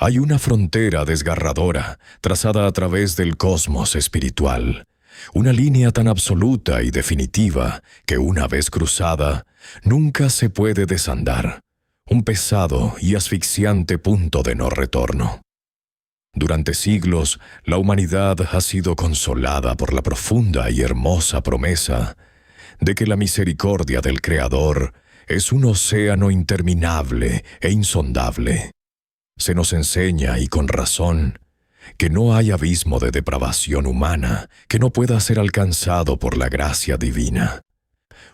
Hay una frontera desgarradora trazada a través del cosmos espiritual, una línea tan absoluta y definitiva que una vez cruzada, nunca se puede desandar, un pesado y asfixiante punto de no retorno. Durante siglos, la humanidad ha sido consolada por la profunda y hermosa promesa de que la misericordia del Creador es un océano interminable e insondable. Se nos enseña, y con razón, que no hay abismo de depravación humana que no pueda ser alcanzado por la gracia divina.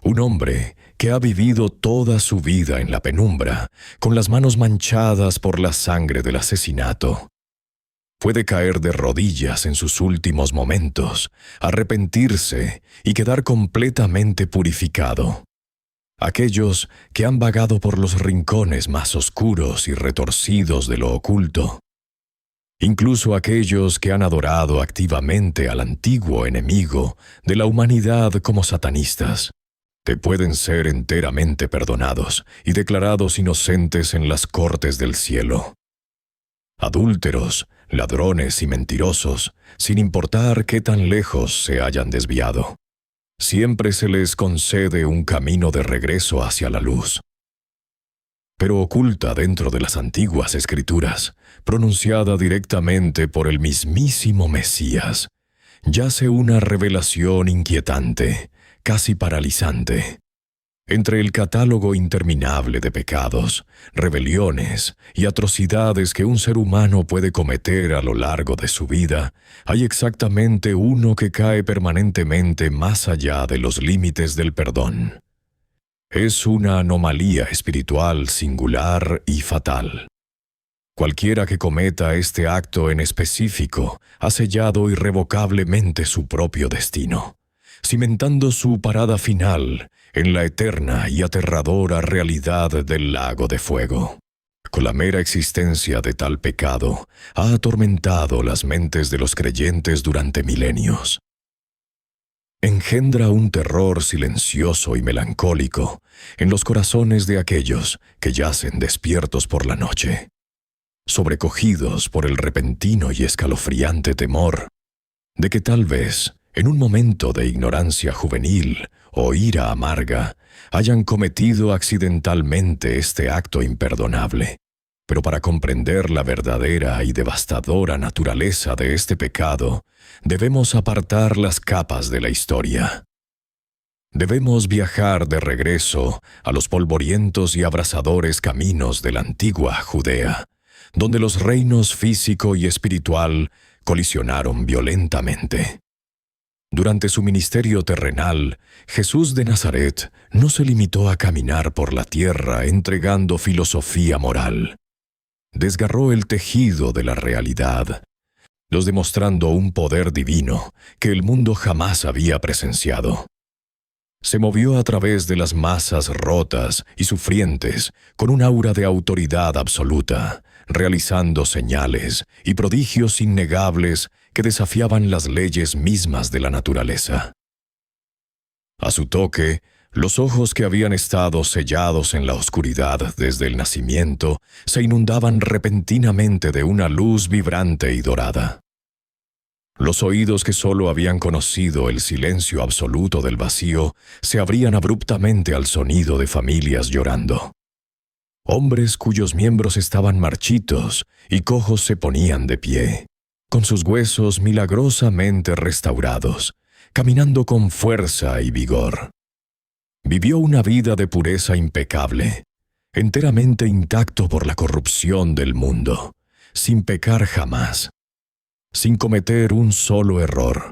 Un hombre que ha vivido toda su vida en la penumbra, con las manos manchadas por la sangre del asesinato, puede caer de rodillas en sus últimos momentos, arrepentirse y quedar completamente purificado. Aquellos que han vagado por los rincones más oscuros y retorcidos de lo oculto, incluso aquellos que han adorado activamente al antiguo enemigo de la humanidad como satanistas, te pueden ser enteramente perdonados y declarados inocentes en las cortes del cielo. Adúlteros, ladrones y mentirosos, sin importar qué tan lejos se hayan desviado, siempre se les concede un camino de regreso hacia la luz. Pero oculta dentro de las antiguas escrituras, pronunciada directamente por el mismísimo Mesías, yace una revelación inquietante, casi paralizante. Entre el catálogo interminable de pecados, rebeliones y atrocidades que un ser humano puede cometer a lo largo de su vida, hay exactamente uno que cae permanentemente más allá de los límites del perdón. Es una anomalía espiritual singular y fatal. Cualquiera que cometa este acto en específico ha sellado irrevocablemente su propio destino, cimentando su parada final en la eterna y aterradora realidad del lago de fuego. Con la mera existencia de tal pecado, ha atormentado las mentes de los creyentes durante milenios. Engendra un terror silencioso y melancólico en los corazones de aquellos que yacen despiertos por la noche, sobrecogidos por el repentino y escalofriante temor de que tal vez, en un momento de ignorancia juvenil o ira amarga, hayan cometido accidentalmente este acto imperdonable. Pero para comprender la verdadera y devastadora naturaleza de este pecado, debemos apartar las capas de la historia. Debemos viajar de regreso a los polvorientos y abrasadores caminos de la antigua Judea, donde los reinos físico y espiritual colisionaron violentamente. Durante su ministerio terrenal, Jesús de Nazaret no se limitó a caminar por la tierra entregando filosofía moral. Desgarró el tejido de la realidad, los demostrando un poder divino que el mundo jamás había presenciado. Se movió a través de las masas rotas y sufrientes con un aura de autoridad absoluta, realizando señales y prodigios innegables que desafiaban las leyes mismas de la naturaleza. A su toque, los ojos que habían estado sellados en la oscuridad desde el nacimiento se inundaban repentinamente de una luz vibrante y dorada. Los oídos que solo habían conocido el silencio absoluto del vacío se abrían abruptamente al sonido de familias llorando. Hombres cuyos miembros estaban marchitos y cojos se ponían de pie, con sus huesos milagrosamente restaurados, caminando con fuerza y vigor. Vivió una vida de pureza impecable, enteramente intacto por la corrupción del mundo, sin pecar jamás, sin cometer un solo error.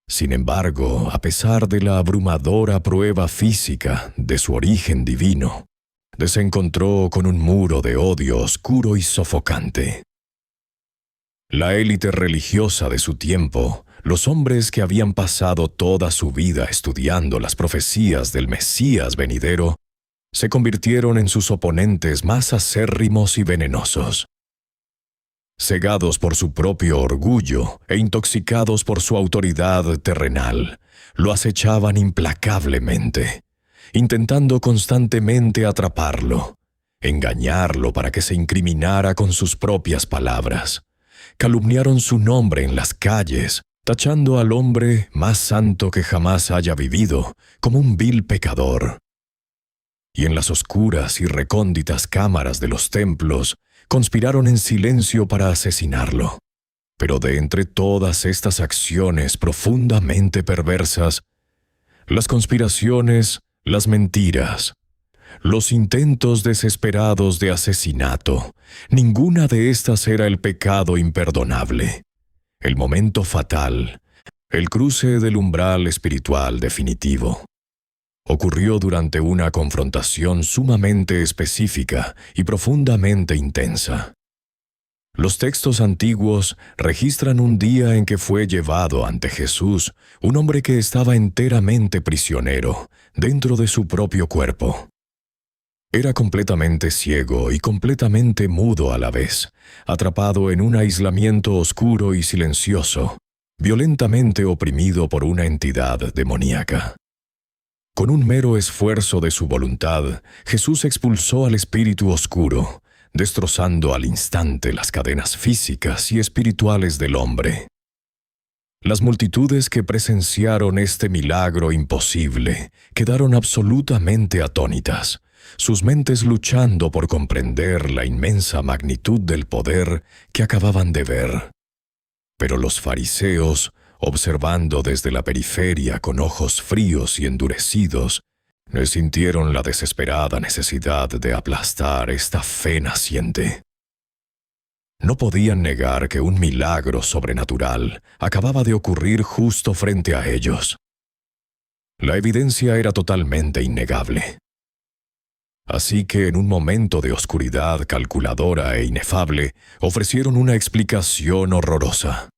Sin embargo, a pesar de la abrumadora prueba física de su origen divino, se encontró con un muro de odio oscuro y sofocante. La élite religiosa de su tiempo, los hombres que habían pasado toda su vida estudiando las profecías del Mesías venidero, se convirtieron en sus oponentes más acérrimos y venenosos. Cegados por su propio orgullo e intoxicados por su autoridad terrenal, lo acechaban implacablemente, intentando constantemente atraparlo, engañarlo para que se incriminara con sus propias palabras. Calumniaron su nombre en las calles, tachando al hombre más santo que jamás haya vivido como un vil pecador. Y en las oscuras y recónditas cámaras de los templos conspiraron en silencio para asesinarlo. Pero de entre todas estas acciones profundamente perversas, las conspiraciones, las mentiras, los intentos desesperados de asesinato, ninguna de estas era el pecado imperdonable. El momento fatal, el cruce del umbral espiritual definitivo, ocurrió durante una confrontación sumamente específica y profundamente intensa. Los textos antiguos registran un día en que fue llevado ante Jesús un hombre que estaba enteramente prisionero dentro de su propio cuerpo. Era completamente ciego y completamente mudo a la vez, atrapado en un aislamiento oscuro y silencioso, violentamente oprimido por una entidad demoníaca. Con un mero esfuerzo de su voluntad, Jesús expulsó al espíritu oscuro, destrozando al instante las cadenas físicas y espirituales del hombre. Las multitudes que presenciaron este milagro imposible quedaron absolutamente atónitas, sus mentes luchando por comprender la inmensa magnitud del poder que acababan de ver. Pero los fariseos, observando desde la periferia con ojos fríos y endurecidos, no sintieron la desesperada necesidad de aplastar esta fe naciente. No podían negar que un milagro sobrenatural acababa de ocurrir justo frente a ellos. La evidencia era totalmente innegable. Así que en un momento de oscuridad calculadora e inefable, ofrecieron una explicación horrorosa.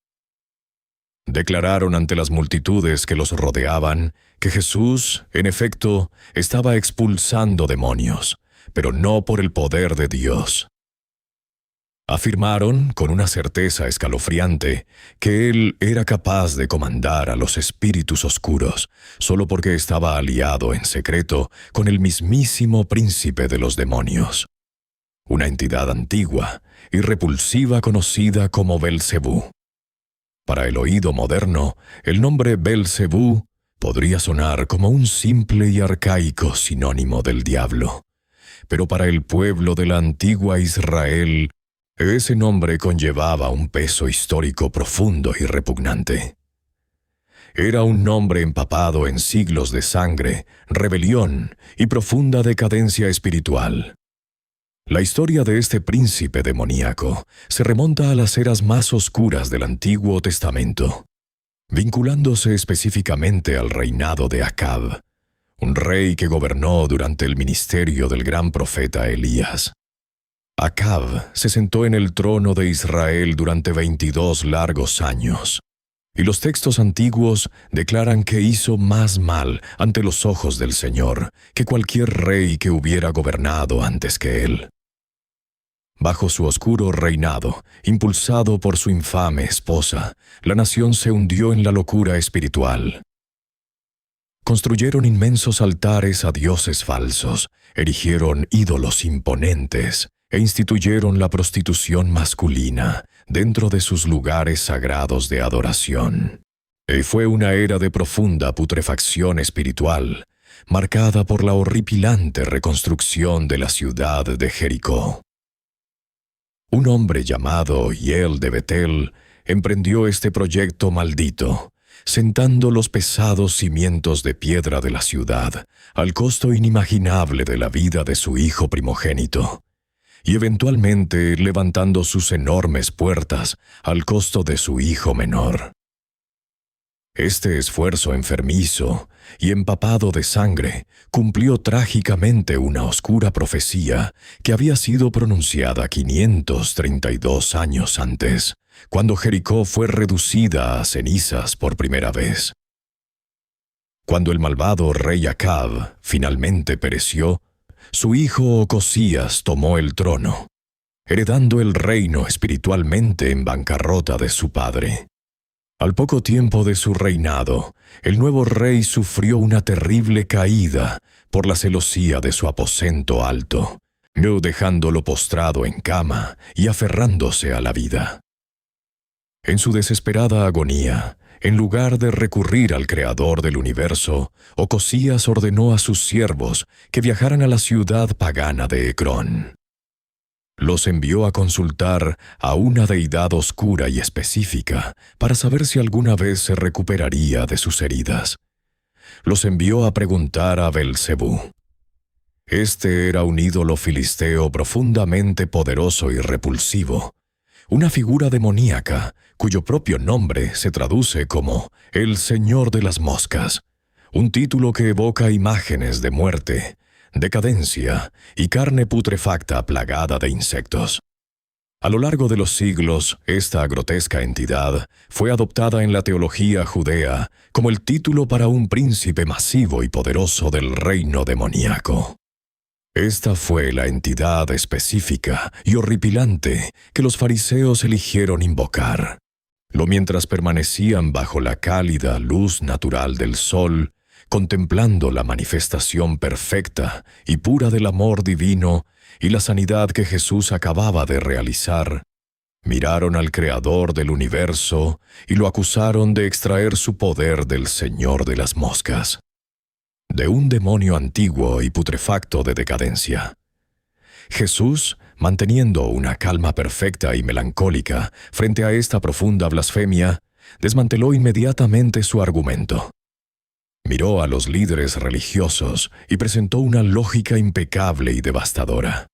Declararon ante las multitudes que los rodeaban que Jesús, en efecto, estaba expulsando demonios, pero no por el poder de Dios. Afirmaron, con una certeza escalofriante, que Él era capaz de comandar a los espíritus oscuros, solo porque estaba aliado en secreto con el mismísimo príncipe de los demonios, una entidad antigua y repulsiva conocida como Belcebú. Para el oído moderno, el nombre Belcebú podría sonar como un simple y arcaico sinónimo del diablo, pero para el pueblo de la antigua Israel, ese nombre conllevaba un peso histórico profundo y repugnante. Era un nombre empapado en siglos de sangre, rebelión y profunda decadencia espiritual. La historia de este príncipe demoníaco se remonta a las eras más oscuras del Antiguo Testamento, vinculándose específicamente al reinado de Acab, un rey que gobernó durante el ministerio del gran profeta Elías. Acab se sentó en el trono de Israel durante 22 largos años, y los textos antiguos declaran que hizo más mal ante los ojos del Señor que cualquier rey que hubiera gobernado antes que él. Bajo su oscuro reinado, impulsado por su infame esposa, la nación se hundió en la locura espiritual. Construyeron inmensos altares a dioses falsos, erigieron ídolos imponentes e instituyeron la prostitución masculina dentro de sus lugares sagrados de adoración. Y fue una era de profunda putrefacción espiritual, marcada por la horripilante reconstrucción de la ciudad de Jericó. Un hombre llamado Hiel de Betel emprendió este proyecto maldito, sentando los pesados cimientos de piedra de la ciudad, al costo inimaginable de la vida de su hijo primogénito, y eventualmente levantando sus enormes puertas al costo de su hijo menor. Este esfuerzo enfermizo y empapado de sangre cumplió trágicamente una oscura profecía que había sido pronunciada 532 años antes, cuando Jericó fue reducida a cenizas por primera vez. Cuando el malvado rey Acab finalmente pereció, su hijo Ocosías tomó el trono, heredando el reino espiritualmente en bancarrota de su padre. Al poco tiempo de su reinado, el nuevo rey sufrió una terrible caída por la celosía de su aposento alto, no dejándolo postrado en cama y aferrándose a la vida. En su desesperada agonía, en lugar de recurrir al Creador del universo, Ocosías ordenó a sus siervos que viajaran a la ciudad pagana de Ecrón. Los envió a consultar a una deidad oscura y específica para saber si alguna vez se recuperaría de sus heridas. Los envió a preguntar a Belcebú. Este era un ídolo filisteo profundamente poderoso y repulsivo, una figura demoníaca cuyo propio nombre se traduce como el Señor de las Moscas, un título que evoca imágenes de muerte, decadencia y carne putrefacta plagada de insectos. A lo largo de los siglos, esta grotesca entidad fue adoptada en la teología judea como el título para un príncipe masivo y poderoso del reino demoníaco. Esta fue la entidad específica y horripilante que los fariseos eligieron invocar. Mientras permanecían bajo la cálida luz natural del sol, contemplando la manifestación perfecta y pura del amor divino y la sanidad que Jesús acababa de realizar, miraron al Creador del universo y lo acusaron de extraer su poder del Señor de las Moscas, de un demonio antiguo y putrefacto de decadencia. Jesús, manteniendo una calma perfecta y melancólica frente a esta profunda blasfemia, desmanteló inmediatamente su argumento. Miró a los líderes religiosos y presentó una lógica impecable y devastadora.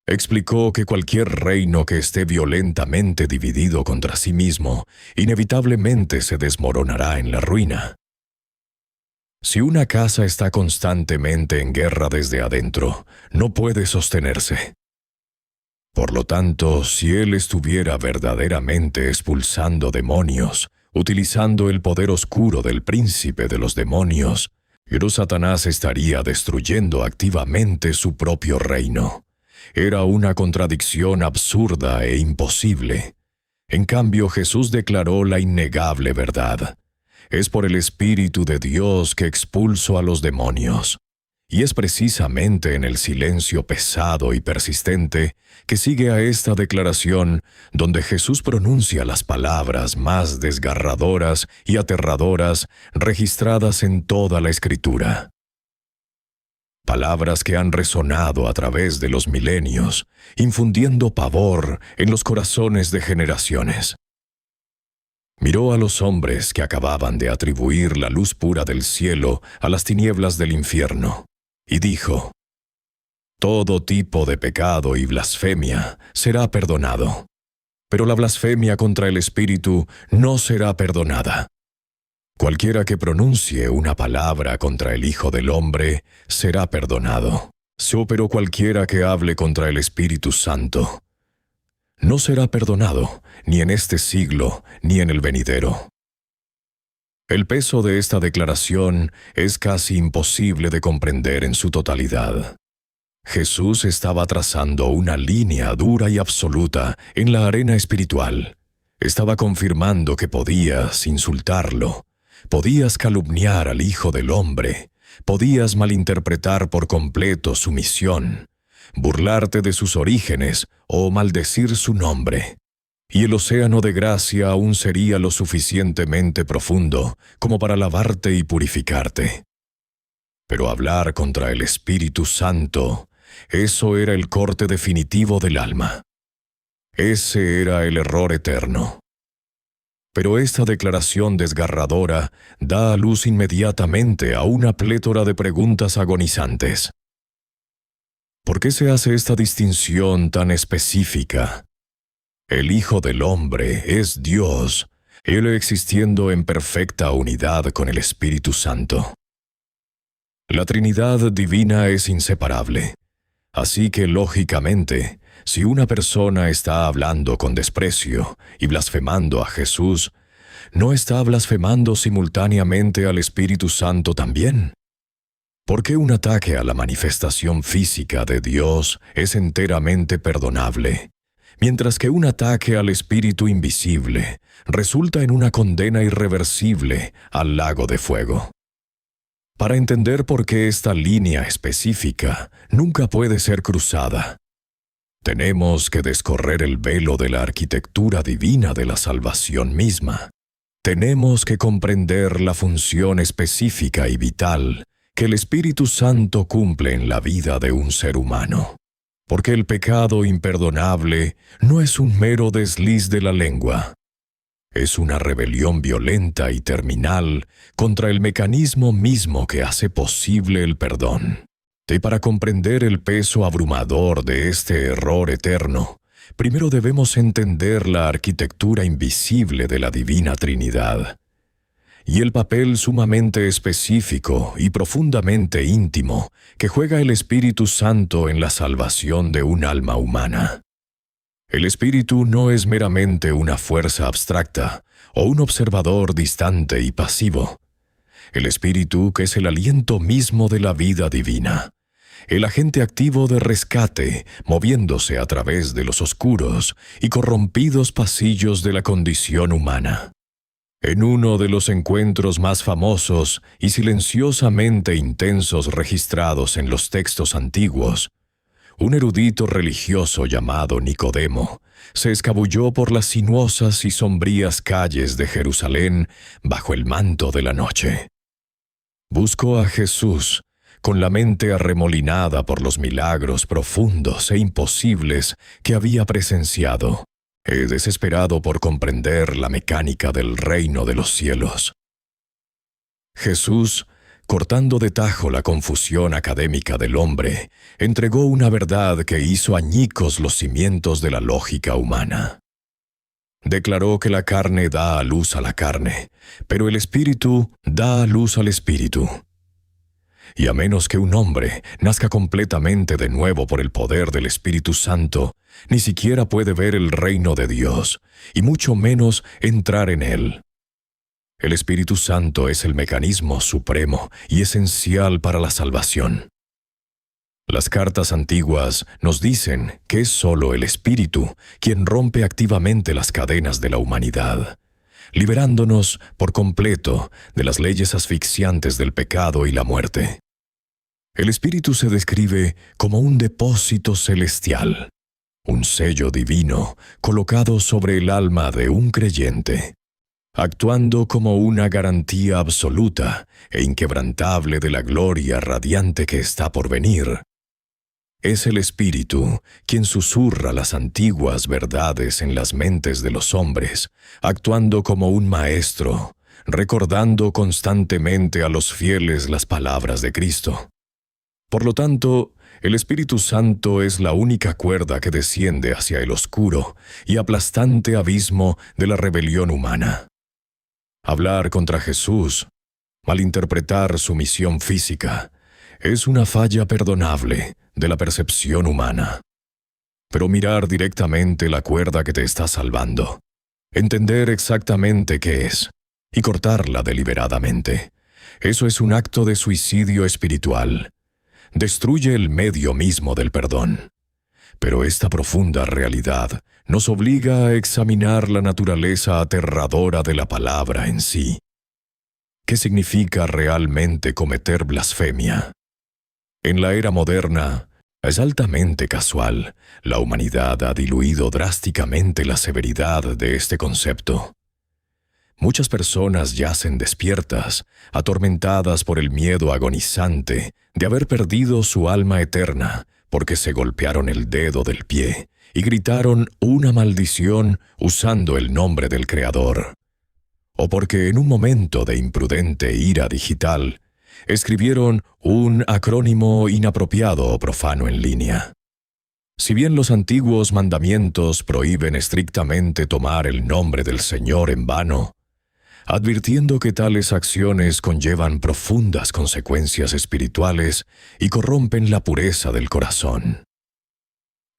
Explicó que cualquier reino que esté violentamente dividido contra sí mismo inevitablemente se desmoronará en la ruina. Si una casa está constantemente en guerra desde adentro, no puede sostenerse. Por lo tanto, si él estuviera verdaderamente expulsando demonios, utilizando el poder oscuro del príncipe de los demonios, pero Satanás estaría destruyendo activamente su propio reino. Era una contradicción absurda e imposible. En cambio, Jesús declaró la innegable verdad. Es por el Espíritu de Dios que expulso a los demonios. Y es precisamente en el silencio pesado y persistente que sigue a esta declaración donde Jesús pronuncia las palabras más desgarradoras y aterradoras registradas en toda la Escritura. Palabras que han resonado a través de los milenios, infundiendo pavor en los corazones de generaciones. Miró a los hombres que acababan de atribuir la luz pura del cielo a las tinieblas del infierno, y dijo: «Todo tipo de pecado y blasfemia será perdonado, pero la blasfemia contra el Espíritu no será perdonada. Cualquiera que pronuncie una palabra contra el Hijo del Hombre será perdonado, pero cualquiera que hable contra el Espíritu Santo no será perdonado, ni en este siglo, ni en el venidero». El peso de esta declaración es casi imposible de comprender en su totalidad. Jesús estaba trazando una línea dura y absoluta en la arena espiritual. Estaba confirmando que podías insultarlo, podías calumniar al Hijo del Hombre, podías malinterpretar por completo su misión, burlarte de sus orígenes o maldecir su nombre. Y el océano de gracia aún sería lo suficientemente profundo como para lavarte y purificarte. Pero hablar contra el Espíritu Santo, eso era el corte definitivo del alma. Ese era el error eterno. Pero esta declaración desgarradora da a luz inmediatamente a una plétora de preguntas agonizantes. ¿Por qué se hace esta distinción tan específica? El Hijo del Hombre es Dios, Él existiendo en perfecta unidad con el Espíritu Santo. La Trinidad divina es inseparable, así que lógicamente, si una persona está hablando con desprecio y blasfemando a Jesús, ¿no está blasfemando simultáneamente al Espíritu Santo también? ¿Por qué un ataque a la manifestación física de Dios es enteramente perdonable, mientras que un ataque al Espíritu invisible resulta en una condena irreversible al lago de fuego? para entender por qué esta línea específica nunca puede ser cruzada. Tenemos que descorrer el velo de la arquitectura divina de la salvación misma. Tenemos que comprender la función específica y vital que el Espíritu Santo cumple en la vida de un ser humano. Porque el pecado imperdonable no es un mero desliz de la lengua. Es una rebelión violenta y terminal contra el mecanismo mismo que hace posible el perdón. Y para comprender el peso abrumador de este error eterno, primero debemos entender la arquitectura invisible de la Divina Trinidad y el papel sumamente específico y profundamente íntimo que juega el Espíritu Santo en la salvación de un alma humana. El Espíritu no es meramente una fuerza abstracta o un observador distante y pasivo. El Espíritu, que es el aliento mismo de la vida divina, el agente activo de rescate, moviéndose a través de los oscuros y corrompidos pasillos de la condición humana. En uno de los encuentros más famosos y silenciosamente intensos registrados en los textos antiguos, un erudito religioso llamado Nicodemo se escabulló por las sinuosas y sombrías calles de Jerusalén bajo el manto de la noche. Buscó a Jesús, con la mente arremolinada por los milagros profundos e imposibles que había presenciado, desesperado por comprender la mecánica del reino de los cielos. Jesús, cortando de tajo la confusión académica del hombre, entregó una verdad que hizo añicos los cimientos de la lógica humana. Declaró que la carne da a luz a la carne, pero el espíritu da a luz al espíritu. Y a menos que un hombre nazca completamente de nuevo por el poder del Espíritu Santo, ni siquiera puede ver el reino de Dios, y mucho menos entrar en él. El Espíritu Santo es el mecanismo supremo y esencial para la salvación. Las cartas antiguas nos dicen que es solo el Espíritu quien rompe activamente las cadenas de la humanidad, liberándonos por completo de las leyes asfixiantes del pecado y la muerte. El Espíritu se describe como un depósito celestial, un sello divino colocado sobre el alma de un creyente, actuando como una garantía absoluta e inquebrantable de la gloria radiante que está por venir. Es el Espíritu quien susurra las antiguas verdades en las mentes de los hombres, actuando como un maestro, recordando constantemente a los fieles las palabras de Cristo. Por lo tanto, el Espíritu Santo es la única cuerda que desciende hacia el oscuro y aplastante abismo de la rebelión humana. Hablar contra Jesús, malinterpretar su misión física, es una falla perdonable de la percepción humana. Pero mirar directamente la cuerda que te está salvando, entender exactamente qué es y cortarla deliberadamente, eso es un acto de suicidio espiritual. Destruye el medio mismo del perdón. Pero esta profunda realidad nos obliga a examinar la naturaleza aterradora de la palabra en sí. ¿Qué significa realmente cometer blasfemia? En la era moderna, es altamente casual, la humanidad ha diluido drásticamente la severidad de este concepto. Muchas personas yacen despiertas, atormentadas por el miedo agonizante de haber perdido su alma eterna, porque se golpearon el dedo del pie y gritaron una maldición usando el nombre del Creador. O porque en un momento de imprudente ira digital, escribieron un acrónimo inapropiado o profano en línea. Si bien los antiguos mandamientos prohíben estrictamente tomar el nombre del Señor en vano, advirtiendo que tales acciones conllevan profundas consecuencias espirituales y corrompen la pureza del corazón.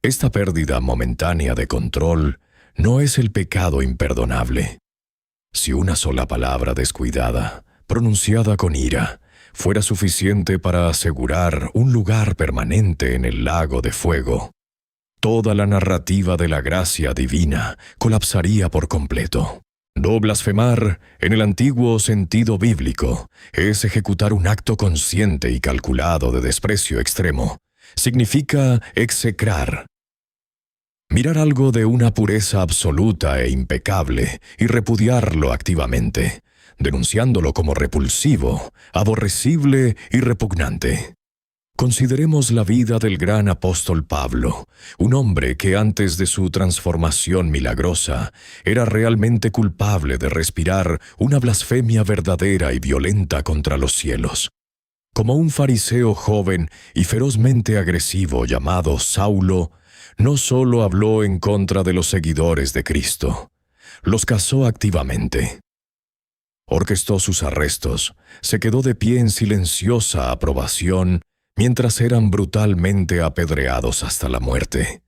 Esta pérdida momentánea de control no es el pecado imperdonable. Si una sola palabra descuidada, pronunciada con ira, fuera suficiente para asegurar un lugar permanente en el lago de fuego, toda la narrativa de la gracia divina colapsaría por completo. No blasfemar, en el antiguo sentido bíblico, es ejecutar un acto consciente y calculado de desprecio extremo. Significa execrar. Mirar algo de una pureza absoluta e impecable y repudiarlo activamente, denunciándolo como repulsivo, aborrecible y repugnante. Consideremos la vida del gran apóstol Pablo, un hombre que antes de su transformación milagrosa era realmente culpable de respirar una blasfemia verdadera y violenta contra los cielos. Como un fariseo joven y ferozmente agresivo llamado Saulo, no solo habló en contra de los seguidores de Cristo, los cazó activamente. Orquestó sus arrestos, se quedó de pie en silenciosa aprobación mientras eran brutalmente apedreados hasta la muerte,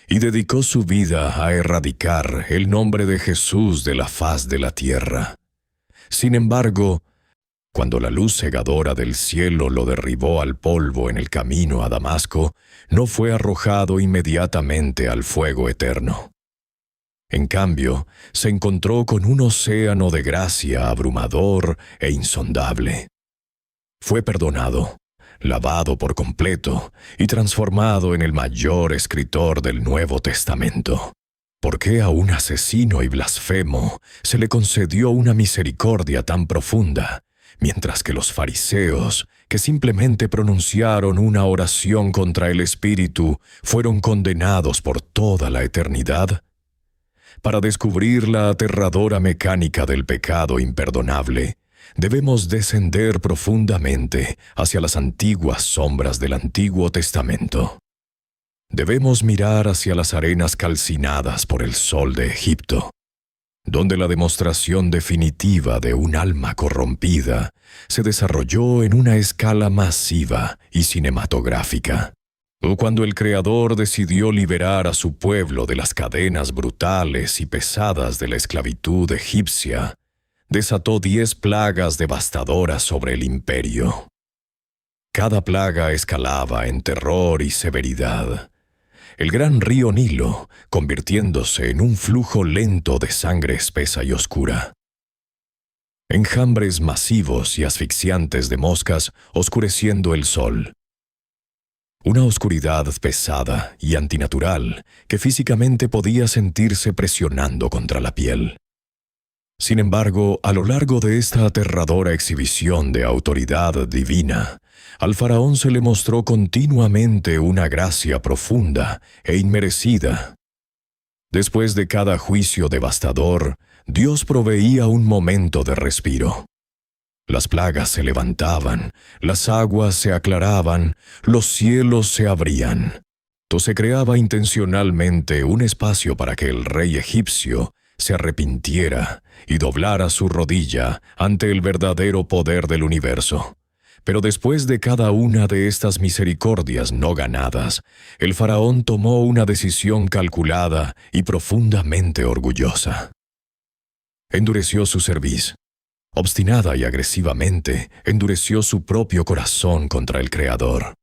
y dedicó su vida a erradicar el nombre de Jesús de la faz de la tierra. Sin embargo, cuando la luz cegadora del cielo lo derribó al polvo en el camino a Damasco, no fue arrojado inmediatamente al fuego eterno. En cambio, se encontró con un océano de gracia abrumador e insondable. Fue perdonado, lavado por completo y transformado en el mayor escritor del Nuevo Testamento. ¿Por qué a un asesino y blasfemo se le concedió una misericordia tan profunda, mientras que los fariseos, que simplemente pronunciaron una oración contra el Espíritu, fueron condenados por toda la eternidad? Para descubrir la aterradora mecánica del pecado imperdonable, debemos descender profundamente hacia las antiguas sombras del Antiguo Testamento. Debemos mirar hacia las arenas calcinadas por el sol de Egipto, donde la demostración definitiva de un alma corrompida se desarrolló en una escala masiva y cinematográfica. O cuando el Creador decidió liberar a su pueblo de las cadenas brutales y pesadas de la esclavitud egipcia, desató 10 plagas devastadoras sobre el imperio. Cada plaga escalaba en terror y severidad. El gran río Nilo, convirtiéndose en un flujo lento de sangre espesa y oscura. Enjambres masivos y asfixiantes de moscas oscureciendo el sol. Una oscuridad pesada y antinatural que físicamente podía sentirse presionando contra la piel. Sin embargo, a lo largo de esta aterradora exhibición de autoridad divina, al faraón se le mostró continuamente una gracia profunda e inmerecida. Después de cada juicio devastador, Dios proveía un momento de respiro. Las plagas se levantaban, las aguas se aclaraban, los cielos se abrían. Se creaba intencionalmente un espacio para que el rey egipcio se arrepintiera y doblara su rodilla ante el verdadero poder del universo. Pero después de cada una de estas misericordias no ganadas, el faraón tomó una decisión calculada y profundamente orgullosa. Endureció su cerviz. Obstinada y agresivamente, endureció su propio corazón contra el Creador.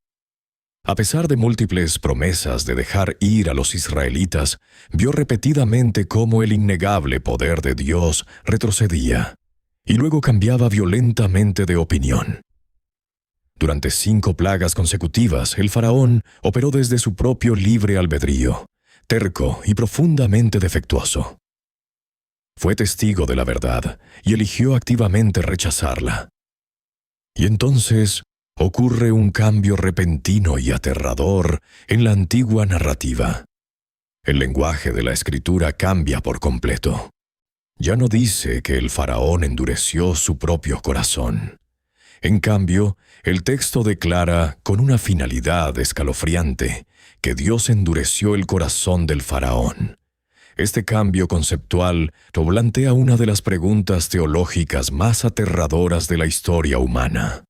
A pesar de múltiples promesas de dejar ir a los israelitas, vio repetidamente cómo el innegable poder de Dios retrocedía, y luego cambiaba violentamente de opinión. Durante 5 plagas consecutivas, el faraón operó desde su propio libre albedrío, terco y profundamente defectuoso. Fue testigo de la verdad y eligió activamente rechazarla. Y entonces ocurre un cambio repentino y aterrador en la antigua narrativa. El lenguaje de la Escritura cambia por completo. Ya no dice que el faraón endureció su propio corazón. En cambio, el texto declara, con una finalidad escalofriante, que Dios endureció el corazón del faraón. Este cambio conceptual plantea una de las preguntas teológicas más aterradoras de la historia humana.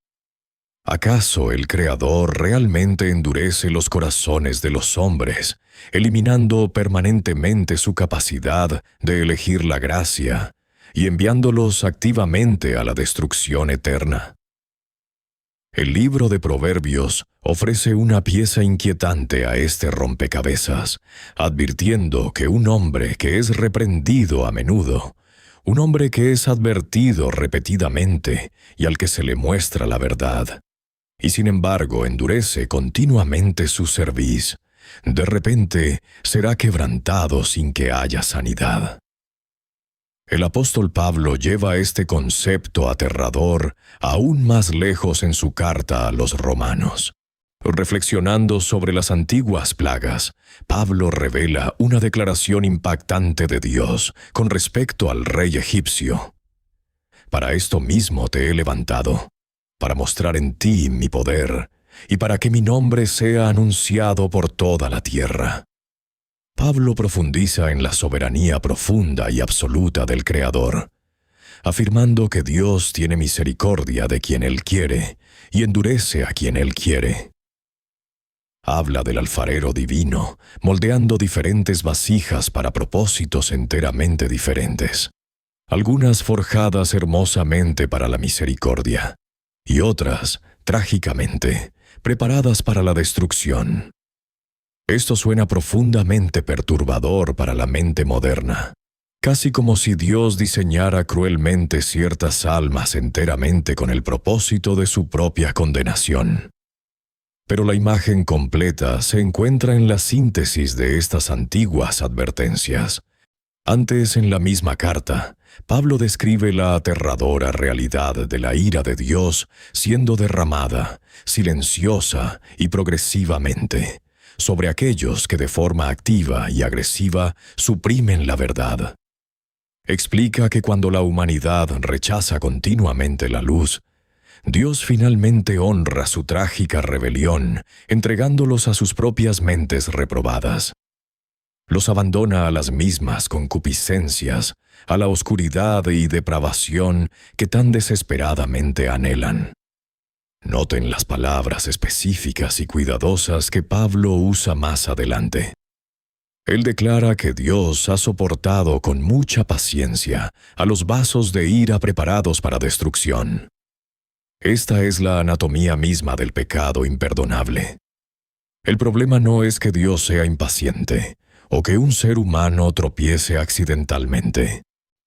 ¿Acaso el Creador realmente endurece los corazones de los hombres, eliminando permanentemente su capacidad de elegir la gracia y enviándolos activamente a la destrucción eterna? El libro de Proverbios ofrece una pieza inquietante a este rompecabezas, advirtiendo que un hombre que es reprendido a menudo, un hombre que es advertido repetidamente y al que se le muestra la verdad, y sin embargo endurece continuamente su cerviz, de repente será quebrantado sin que haya sanidad. El apóstol Pablo lleva este concepto aterrador aún más lejos en su carta a los romanos. Reflexionando sobre las antiguas plagas, Pablo revela una declaración impactante de Dios con respecto al rey egipcio. Para esto mismo te he levantado, para mostrar en ti mi poder, y para que mi nombre sea anunciado por toda la tierra. Pablo profundiza en la soberanía profunda y absoluta del Creador, afirmando que Dios tiene misericordia de quien Él quiere y endurece a quien Él quiere. Habla del alfarero divino, moldeando diferentes vasijas para propósitos enteramente diferentes, algunas forjadas hermosamente para la misericordia, y otras, trágicamente, preparadas para la destrucción. Esto suena profundamente perturbador para la mente moderna, casi como si Dios diseñara cruelmente ciertas almas enteramente con el propósito de su propia condenación. Pero la imagen completa se encuentra en la síntesis de estas antiguas advertencias. Antes, en la misma carta, Pablo describe la aterradora realidad de la ira de Dios siendo derramada, silenciosa y progresivamente, sobre aquellos que de forma activa y agresiva suprimen la verdad. Explica que cuando la humanidad rechaza continuamente la luz, Dios finalmente honra su trágica rebelión, entregándolos a sus propias mentes reprobadas. Los abandona a las mismas concupiscencias, a la oscuridad y depravación que tan desesperadamente anhelan. Noten las palabras específicas y cuidadosas que Pablo usa más adelante. Él declara que Dios ha soportado con mucha paciencia a los vasos de ira preparados para destrucción. Esta es la anatomía misma del pecado imperdonable. El problema no es que Dios sea impaciente, o que un ser humano tropiece accidentalmente.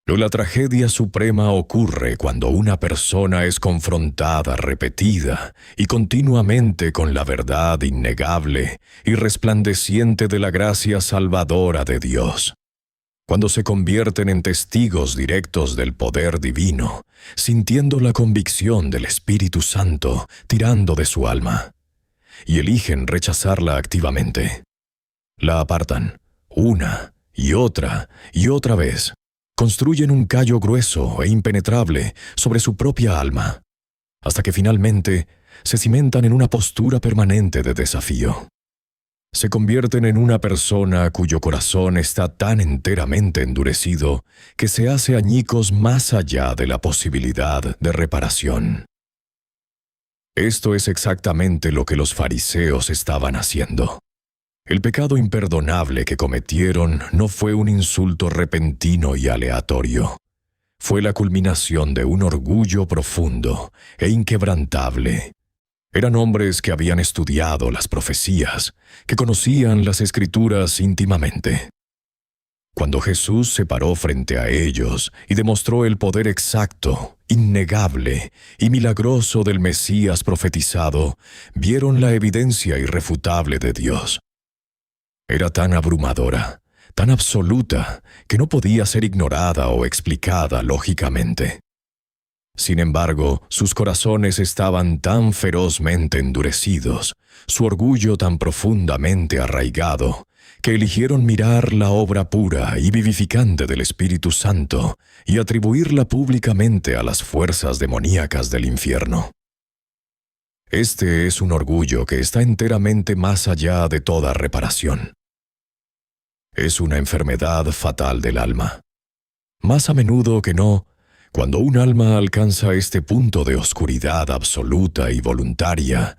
La tragedia suprema ocurre cuando una persona es confrontada repetida y continuamente con la verdad innegable y resplandeciente de la gracia salvadora de Dios. Cuando se convierten en testigos directos del poder divino, sintiendo la convicción del Espíritu Santo tirando de su alma, y eligen rechazarla activamente. La apartan, una y otra vez. Construyen un callo grueso e impenetrable sobre su propia alma, hasta que finalmente se cimentan en una postura permanente de desafío. Se convierten en una persona cuyo corazón está tan enteramente endurecido que se hace añicos más allá de la posibilidad de reparación. Esto es exactamente lo que los fariseos estaban haciendo. El pecado imperdonable que cometieron no fue un insulto repentino y aleatorio. Fue la culminación de un orgullo profundo e inquebrantable. Eran hombres que habían estudiado las profecías, que conocían las Escrituras íntimamente. Cuando Jesús se paró frente a ellos y demostró el poder exacto, innegable y milagroso del Mesías profetizado, vieron la evidencia irrefutable de Dios. Era tan abrumadora, tan absoluta, que no podía ser ignorada o explicada lógicamente. Sin embargo, sus corazones estaban tan ferozmente endurecidos, su orgullo tan profundamente arraigado, que eligieron mirar la obra pura y vivificante del Espíritu Santo y atribuirla públicamente a las fuerzas demoníacas del infierno. Este es un orgullo que está enteramente más allá de toda reparación. Es una enfermedad fatal del alma. Más a menudo que no, cuando un alma alcanza este punto de oscuridad absoluta y voluntaria,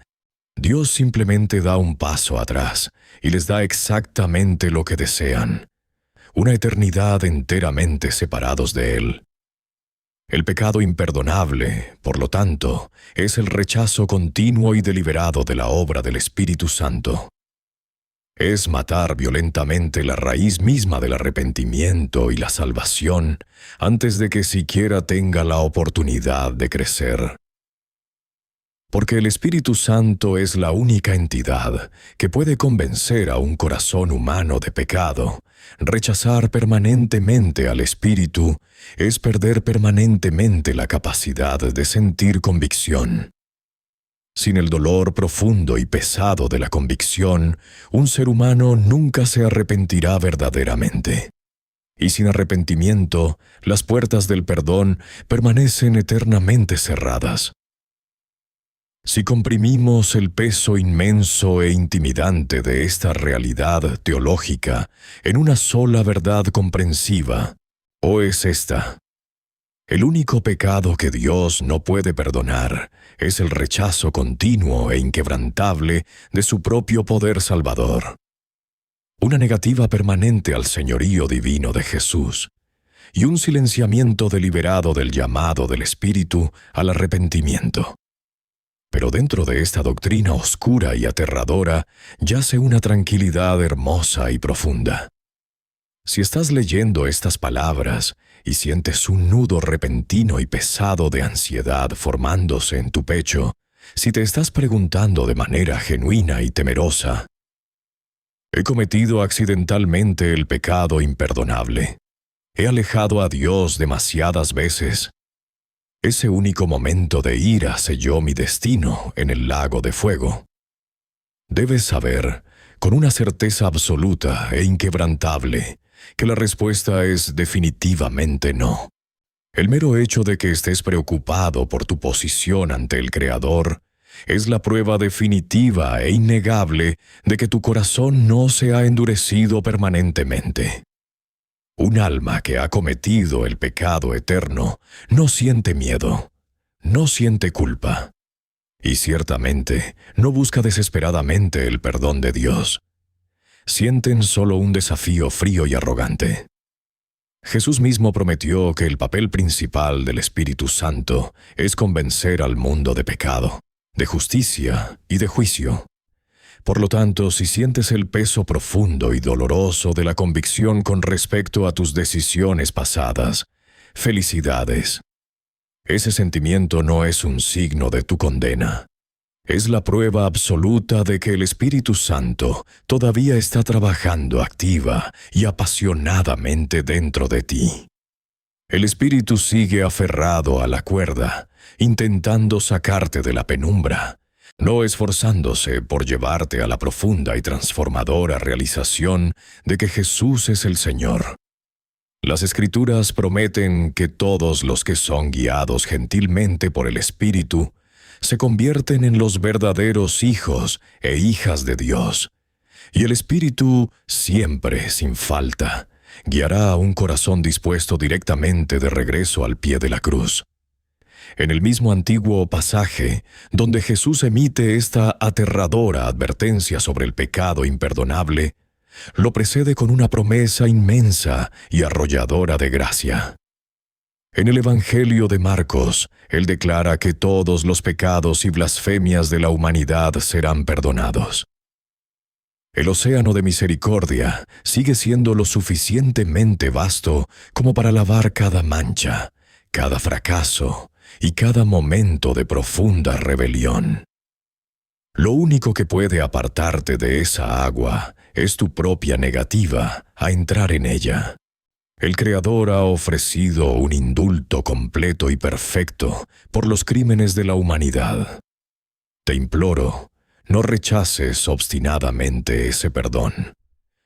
Dios simplemente da un paso atrás y les da exactamente lo que desean, una eternidad enteramente separados de Él. El pecado imperdonable, por lo tanto, es el rechazo continuo y deliberado de la obra del Espíritu Santo. Es matar violentamente la raíz misma del arrepentimiento y la salvación antes de que siquiera tenga la oportunidad de crecer. Porque el Espíritu Santo es la única entidad que puede convencer a un corazón humano de pecado. Rechazar permanentemente al Espíritu es perder permanentemente la capacidad de sentir convicción. Sin el dolor profundo y pesado de la convicción, un ser humano nunca se arrepentirá verdaderamente. Y sin arrepentimiento, las puertas del perdón permanecen eternamente cerradas. Si comprimimos el peso inmenso e intimidante de esta realidad teológica en una sola verdad comprensiva, ¿o es esta? El único pecado que Dios no puede perdonar es el rechazo continuo e inquebrantable de su propio poder salvador. Una negativa permanente al señorío divino de Jesús y un silenciamiento deliberado del llamado del Espíritu al arrepentimiento. Pero dentro de esta doctrina oscura y aterradora yace una tranquilidad hermosa y profunda. Si estás leyendo estas palabras y sientes un nudo repentino y pesado de ansiedad formándose en tu pecho, si te estás preguntando de manera genuina y temerosa, ¿he cometido accidentalmente el pecado imperdonable? ¿He alejado a Dios demasiadas veces? Ese único momento de ira selló mi destino en el lago de fuego. Debes saber, con una certeza absoluta e inquebrantable, que la respuesta es definitivamente no. El mero hecho de que estés preocupado por tu posición ante el Creador es la prueba definitiva e innegable de que tu corazón no se ha endurecido permanentemente. Un alma que ha cometido el pecado eterno no siente miedo, no siente culpa, y ciertamente no busca desesperadamente el perdón de Dios. Sienten solo un desafío frío y arrogante. Jesús mismo prometió que el papel principal del Espíritu Santo es convencer al mundo de pecado, de justicia y de juicio. Por lo tanto, si sientes el peso profundo y doloroso de la convicción con respecto a tus decisiones pasadas, felicidades. Ese sentimiento no es un signo de tu condena. Es la prueba absoluta de que el Espíritu Santo todavía está trabajando activa y apasionadamente dentro de ti. El Espíritu sigue aferrado a la cuerda, intentando sacarte de la penumbra, no esforzándose por llevarte a la profunda y transformadora realización de que Jesús es el Señor. Las Escrituras prometen que todos los que son guiados gentilmente por el Espíritu se convierten en los verdaderos hijos e hijas de Dios, y el Espíritu siempre, sin falta, guiará a un corazón dispuesto directamente de regreso al pie de la cruz. En el mismo antiguo pasaje, donde Jesús emite esta aterradora advertencia sobre el pecado imperdonable, lo precede con una promesa inmensa y arrolladora de gracia. En el Evangelio de Marcos, él declara que todos los pecados y blasfemias de la humanidad serán perdonados. El océano de misericordia sigue siendo lo suficientemente vasto como para lavar cada mancha, cada fracaso y cada momento de profunda rebelión. Lo único que puede apartarte de esa agua es tu propia negativa a entrar en ella. El Creador ha ofrecido un indulto completo y perfecto por los crímenes de la humanidad. Te imploro, no rechaces obstinadamente ese perdón,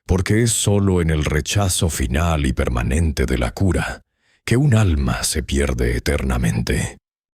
porque es solo en el rechazo final y permanente de la cura que un alma se pierde eternamente.